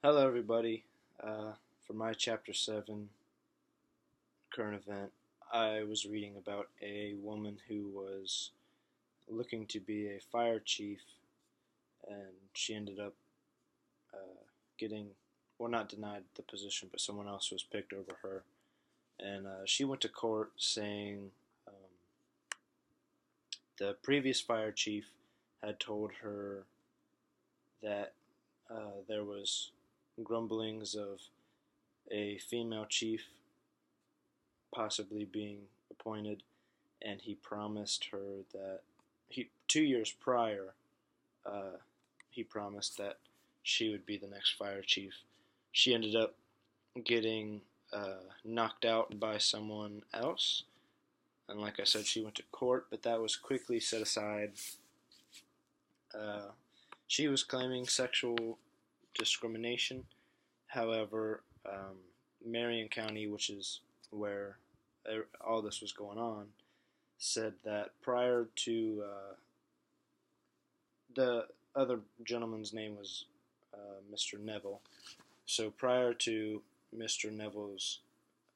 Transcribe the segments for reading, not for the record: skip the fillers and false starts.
Hello, everybody. For my Chapter 7 current event, I was reading about a woman who was looking to be a fire chief, and she ended up getting, well, not denied the position, but someone else was picked over her. And she went to court saying the previous fire chief had told her that there was grumblings of a female chief possibly being appointed, and he promised her that 2 years prior, uh, he promised that she would be the next fire chief. She ended up getting knocked out by someone else, and like I said, she went to court, but that was quickly set aside. Uh, she was claiming sexual discrimination. However, Marion County, which is where all this was going on, said that prior to the other gentleman's name was Mr. Neville. So prior to Mr. Neville's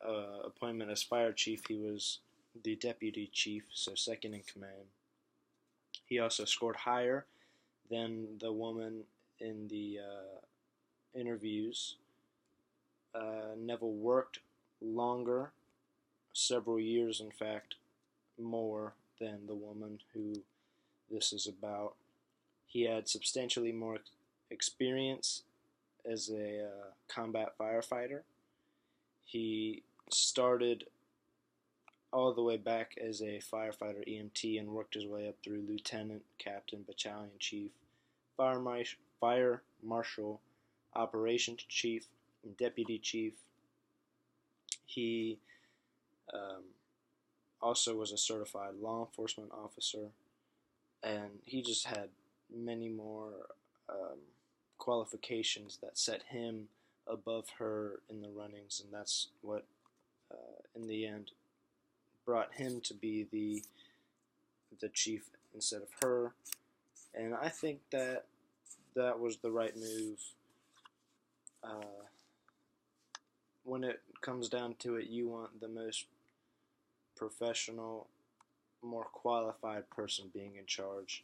appointment as fire chief, he was the deputy chief, so second in command. He also scored higher than the woman in the interviews. Neville worked longer, several years, in fact, more than the woman who this is about. He had substantially more experience as a combat firefighter. He started all the way back as a firefighter EMT and worked his way up through lieutenant, captain, battalion chief, fire marshal, operations chief, and deputy chief. He also was a certified law enforcement officer, and he just had many more qualifications that set him above her in the runnings, and that's what, in the end, brought him to be the chief instead of her. And I think that that was the right move. When it comes down to it, you want the most professional, more qualified person being in charge.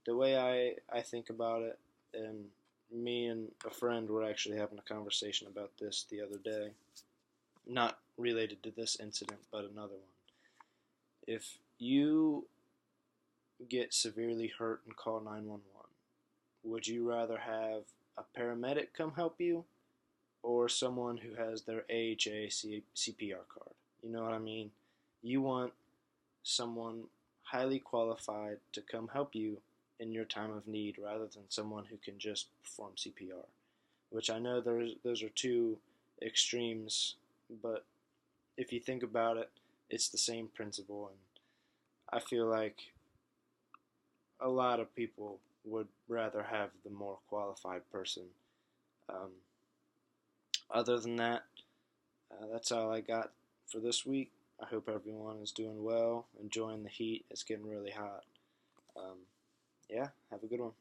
The way I think about it, and me and a friend were actually having a conversation about this the other day, not related to this incident, but another one. If you get severely hurt and call 911, would you rather have a paramedic come help you or someone who has their AHA CPR card? You know what I mean? You want someone highly qualified to come help you in your time of need rather than someone who can just perform CPR, which I know those are two extremes, but if you think about it, it's the same principle, and I feel like a lot of people would rather have the more qualified person. Um, Other than that, that's all I got for this week. I hope everyone is doing well, enjoying the heat. It's getting really hot. Yeah, have a good one.